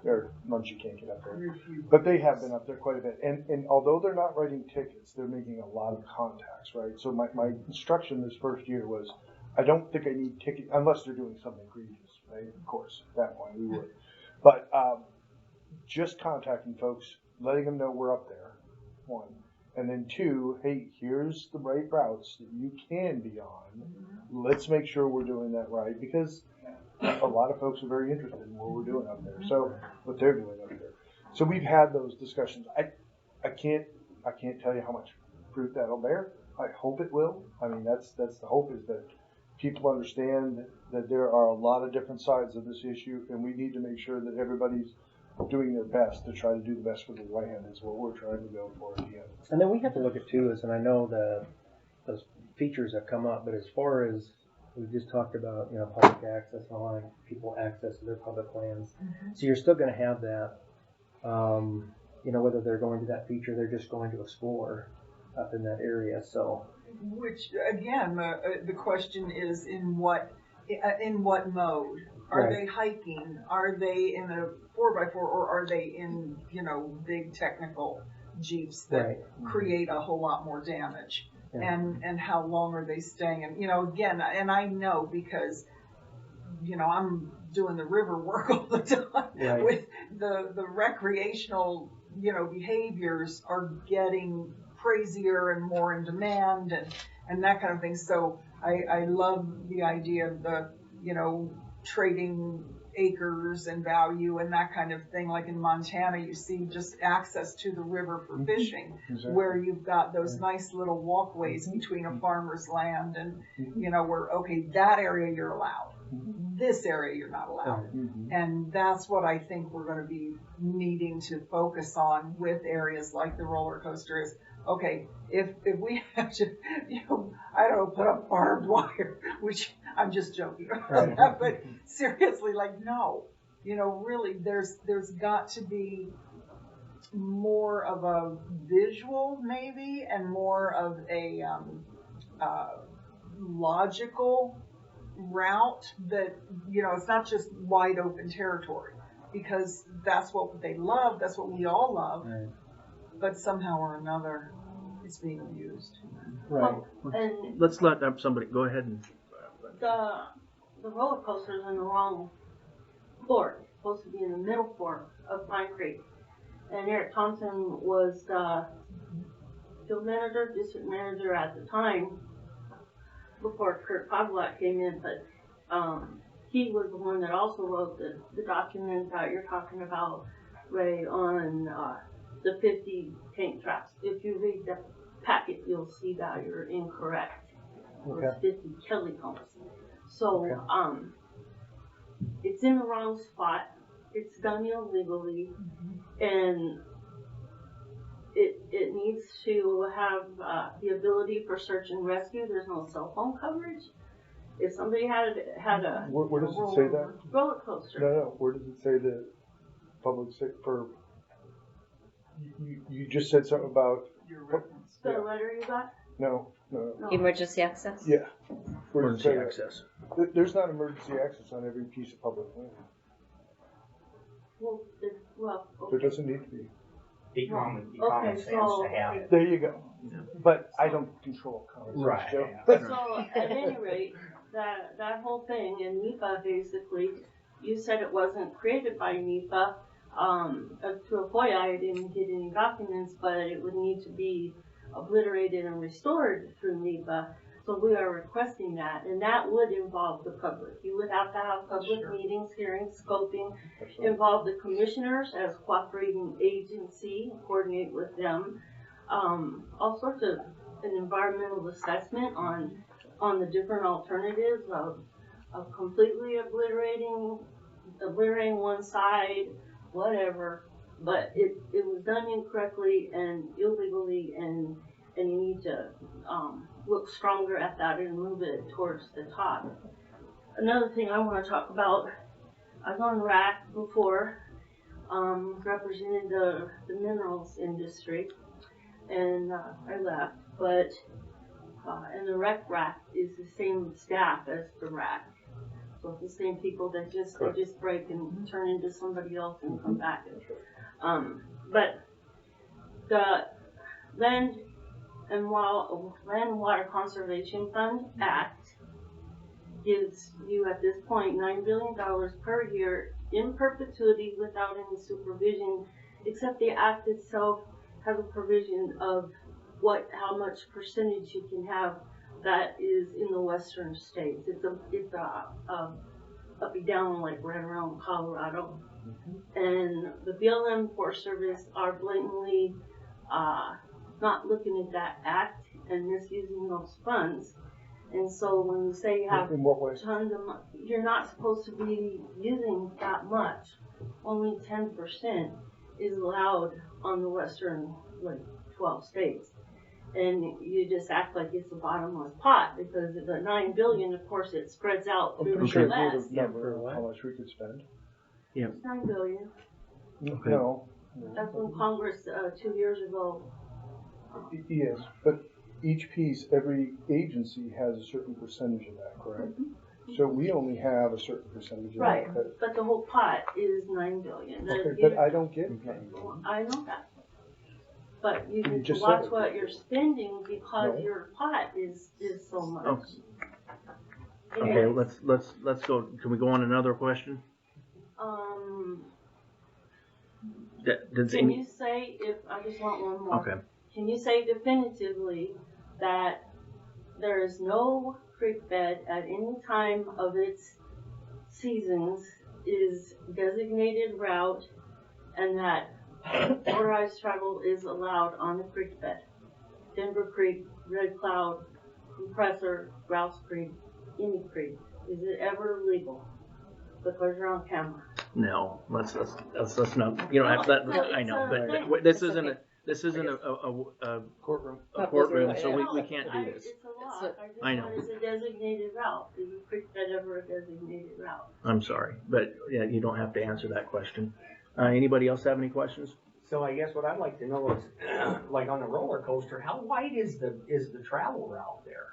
there are months you can't get up there. But they have been up there quite a bit. And although they're not writing tickets, they're making a lot of contacts, right? So my instruction this first year was, I don't think I need tickets, unless they're doing something egregious, right? Of course, at that point we would. But just contacting folks, letting them know we're up there, 1. And then 2, hey, here's the right routes that you can be on. Let's make sure we're doing that right, because a lot of folks are very interested in what we're doing up there. So what they're doing up there. So we've had those discussions. I can't tell you how much fruit that'll bear. I hope it will. I mean, that's the hope, is that people understand that there are a lot of different sides of this issue, and we need to make sure that everybody's doing their best to try to do the best for the land is what we're trying to go for at the end. And then we have to look at too is, and I know those features have come up, but as far as we just talked about, public access and allowing people access to their public lands. So you're still going to have that, whether they're going to that feature, they're just going to explore up in that area. So, which again, the question is in what mode? Are they hiking? Are they in a 4x4, or are they in big technical jeeps that create a whole lot more damage? Yeah. And how long are they staying? And again, and I know because I'm doing the river work all the time. With the recreational behaviors are getting crazier and more in demand and that kind of thing. So I love the idea of the trading acres and value and that kind of thing. Like in Montana, you see just access to the river for fishing, where you've got those nice little walkways between a farmer's land and, where, okay, that area you're allowed. This area you're not allowed. And that's what I think we're going to be needing to focus on with areas like the roller coaster is, okay, if we have to, I don't know, put up barbed wire, which I'm just joking about that, but seriously, no, really, there's got to be more of a visual maybe, and more of a logical route that, it's not just wide open territory, because that's what they love, that's what we all love, but somehow or another, it's being abused. Right. And Let's let somebody go ahead and. The roller coaster is in the wrong fork. It's supposed to be in the middle fork of Pine Creek. And Eric Thompson was the field manager, district manager at the time, before Kurt Pavlak came in. But he was the one that also wrote the document that you're talking about, Ray, on the 50 tank traps. If you read the packet, you'll see that you're incorrect. It was 50 Kelly cones. So, it's in the wrong spot. It's done illegally, and it needs to have the ability for search and rescue. There's no cell phone coverage. If somebody had a where does it say that? Roller coaster. No. Where does it say that public for? You just said something about The letter you got? No. Emergency access? Yeah. Emergency access. There's not emergency access on every piece of public land. Well, There doesn't need to be. Be common sense so to have it. There you go. But I don't control common sense, Right. Joe. So at any rate, that whole thing in NEPA, basically, you said it wasn't created by NEPA. Through a FOIA, I didn't get any documents, but it would need to be obliterated and restored through NEPA. So we are requesting that, and that would involve the public. You would have to have public meetings, hearings, scoping, involve the commissioners as cooperating agency, coordinate with them. All sorts of an environmental assessment on the different alternatives of completely obliterating one side, whatever. But it was done incorrectly and illegally, and you need to look stronger at that and move it towards the top. Another thing I want to talk about, I was on RAC before, represented the minerals industry, and I left, but and the rec rack is the same staff as the rack. So it's the same people that just break and turn into somebody else and come back. But the Land and Water Conservation Fund Act gives you at this point $9 billion per year in perpetuity without any supervision, except the act itself has a provision of how much percentage you can have that is in the western states. It's up and down, like right around Colorado. And the BLM Forest Service are blatantly not looking at that act and misusing those funds. And so when you say you have In what way? tons of money, you're not supposed to be using that much. Only 10% is allowed on the western, 12 states. And you just act like it's a bottomless pot, because the $9 billion, of course, it spreads out I'm through pretty the sure less. it's number of how much we could spend. It's $9 billion. Okay. No. That's when Congress, 2 years ago. Yes, but each piece, every agency has a certain percentage of that, correct? So we only have a certain percentage of Right, that. but the whole pot is $9 billion. Okay, but I don't get $9 billion. I know that. But you need to just watch said it. what you're spending, because No. your pot is so much. Okay, let's go. Can we go on another question? Can you say, if I just want one more? Okay. Can you say definitively that there is no creek bed at any time of its seasons is designated route, and that motorized travel is allowed on the creek bed? Denver Creek, Red Cloud, Compressor, Grouse Creek, any creek. Is it ever legal? Because you're on camera. No, let's not. You don't have that. No, I know, it's but this It's isn't okay. this isn't a Courtroom. courtroom, so No, we can't do this. It's a law. I know. It's a designated route. Is a creek bed ever a designated route? I'm sorry, but yeah, you don't have to answer that question. Anybody else have any questions? So I guess what I'd like to know is, like on a roller coaster, how wide is the travel route there?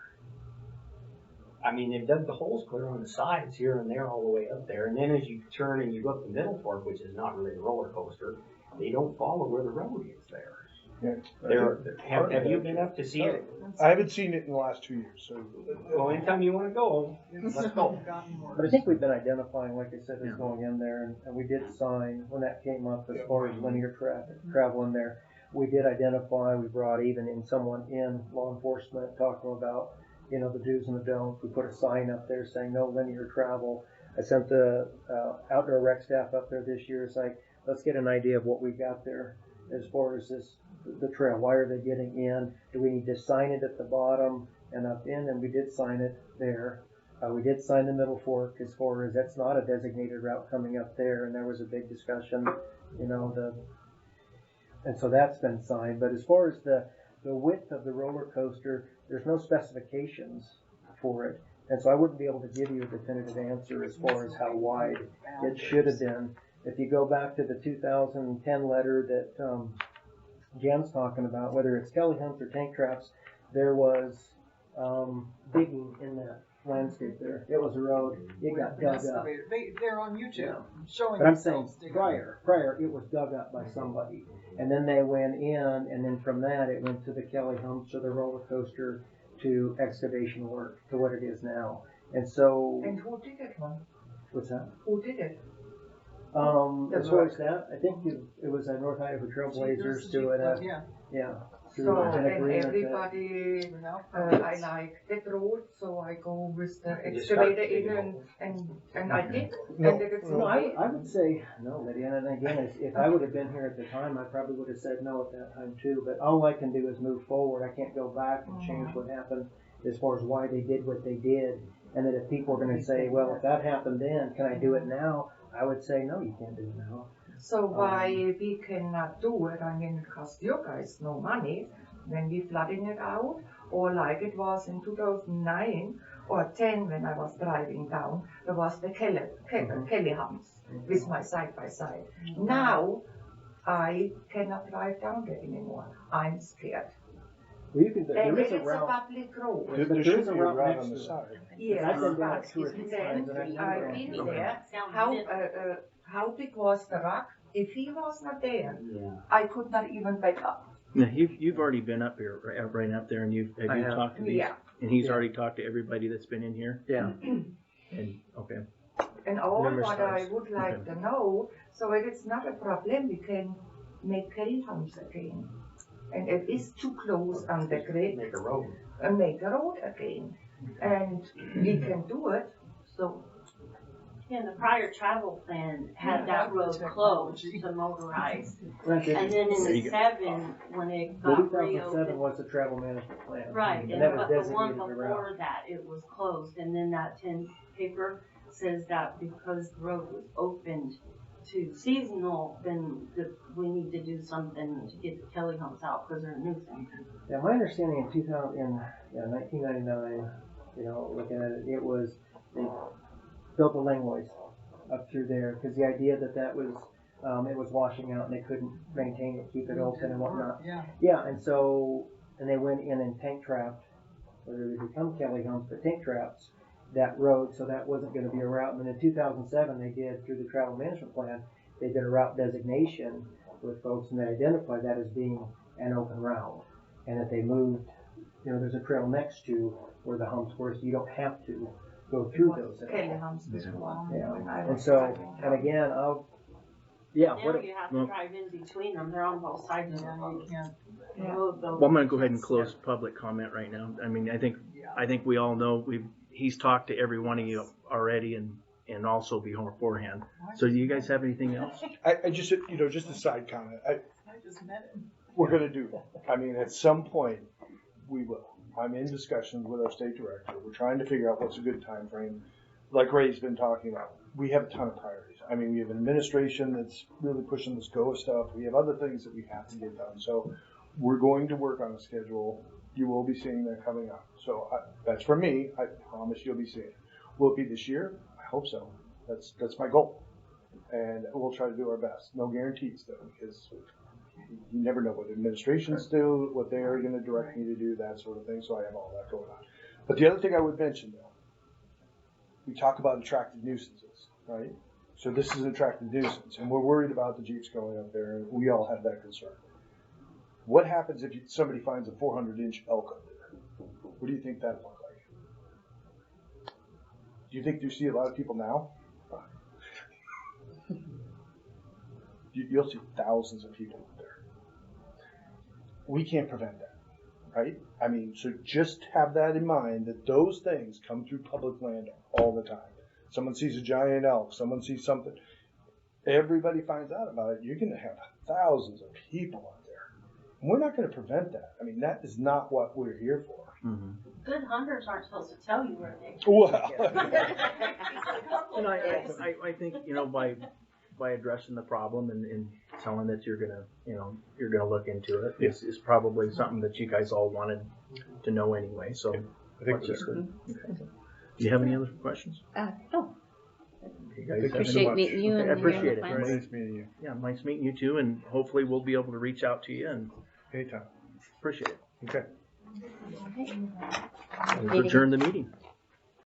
I mean, they've dug the holes clear on the sides here and there all the way up there, and then as you turn and you go up the middle fork, which is not really a roller coaster, they don't follow where the road is there. Yeah. Have you been up to see it? I haven't seen it in the last 2 years, so. Well, anytime you want to go, let's go. But I think we've been identifying, like I said, is going in there, and we did sign when that came up as far as linear traffic travel in there. We did identify. We brought even in someone in law enforcement talking about, the do's and the don'ts. We put a sign up there saying no linear travel. I sent the outdoor rec staff up there this year. It's like, let's get an idea of what we got there as far as the trail. Why are they getting in? Do we need to sign it at the bottom and up in? And we did sign it there. We did sign the middle fork as far as that's not a designated route coming up there, and there was a big discussion, and so that's been signed. But as far as the width of the roller coaster, there's no specifications for it, and so I wouldn't be able to give you a definitive answer as far as how wide it should have been. If you go back to the 2010 letter that Jen's talking about, whether it's Kelly Humps or tank traps, there was digging in that landscape there. It was a road. It got dug up. They're on YouTube showing But I'm saying themselves digging. prior it was dug up by somebody. And then they went in, and then from that it went to the Kelly Humps or the roller coaster to excavation work to what it is now. And so. And who did it, man? What's that? Who did it? As far as that, I think it was a North Idaho Trailblazers doing it. Yeah. So, an and agreement everybody, I like that road, so I go with the excavator in and I dig. And if it's No, I would say no, Lydia. And again, if I would have been here at the time, I probably would have said no at that time too. But all I can do is move forward. I can't go back and change what happened as far as why they did what they did. And that if people are going to say, well, if that happened then, can I do it now? I would say no, you can't do it now. So why we cannot do it? I mean, it costs you guys no money when we flooding it out, or like it was in 2009 or 10 when I was driving down, there was the Kelly Humps with my side by side. Now I cannot drive down there anymore. I'm scared. Well, you can, And there it is a is a route. public road. There There should is a be a route route next on the to it. side. Yes, I've been down but 2 or 3 then times and I've never I've gone been through it. there, how it was the rock, if he was not there, I could not even back up. Now, you've already been up here, right up there, and have I you have. talked to these? Yeah. And he's Yeah. already talked to everybody that's been in here? Yeah. And, okay. And all Numerous what times. I would like to know, so it is not a problem, we can make cattle homes again. And it is too close on the grid, Make a road. and make a road again. And we can do it, so And the prior travel plan had that road closed to motorized. Right, And then in There you the go. 7, when it the got 2007 reopened. was the travel management plan. Right, And and that was but the one designated the route. before that, it was closed, and then that 10 paper says that because the road was opened to seasonal, then we need to do something to get the Kelly homes out, because they're a nuisance. Yeah, my understanding in 1999, looking at it, it was they built the Langlois up through there because the idea that was it was washing out and they couldn't maintain it, keep it open and whatnot. Yeah. And they went in and tank trapped, whether they become Kelly homes, but tank traps that road, so that wasn't going to be a route. And then in 2007, they did through the travel management plan, they did a route designation with folks, and they identified that as being an open route, and that they moved. There's a trail next to where the humps were, so you don't have to go through those Kelly anymore. homes before. Yeah. When I And was so, driving and down. again, Now you have to drive in between them, they're on both sides of the Yeah, road. you can't. Yeah. Well, I'm gonna go ahead and close public comment right now. I mean, I think we all know he's talked to every one of you already and also beforehand. So do you guys have anything else? I just, just a side comment. I just met him. We're gonna do that. I mean, at some point, we will. I'm in discussions with our state director. We're trying to figure out what's a good time frame. Like Ray's been talking about, we have a ton of priorities. I mean, we have an administration that's really pushing this GOA stuff. We have other things that we have to get done. So we're going to work on a schedule. You will be seeing that coming up. So that's for me. I promise you'll be seeing it. Will it be this year? I hope so. That's my goal. And we'll try to do our best. No guarantees though, because you never know what administrations do, what they are going to direct me to do, that sort of thing. So I have all that going on. But the other thing I would mention though, we talk about attractive nuisances, right? So this is an attractive nuisance, and we're worried about the Jeeps going up there, and we all have that concern. What happens if somebody finds a 400-inch elk up there? What do you think that'd look like? Do you think you see a lot of people now? You'll see thousands of people up there. We can't prevent that, right? I mean, so just have that in mind, that those things come through public land all the time. Someone sees a giant elk, someone sees something, everybody finds out about it. You're going to have thousands of people out there. And we're not going to prevent that. I mean, that is not what we're here for. Mm-hmm. Good hunters aren't supposed to tell you where they Well, And I think, by addressing the problem and telling that you're gonna look into it, is probably something that you guys all wanted to know anyway. So I think let's just, we're okay. Do you have any other questions? No. You guys have Appreciate much. meeting you Okay, and I appreciate hearing it. the very plans. nice meeting you. Yeah, nice meeting you too, and hopefully we'll be able to reach out to you and Anytime. appreciate it. Okay. Okay. We'll adjourn the meeting.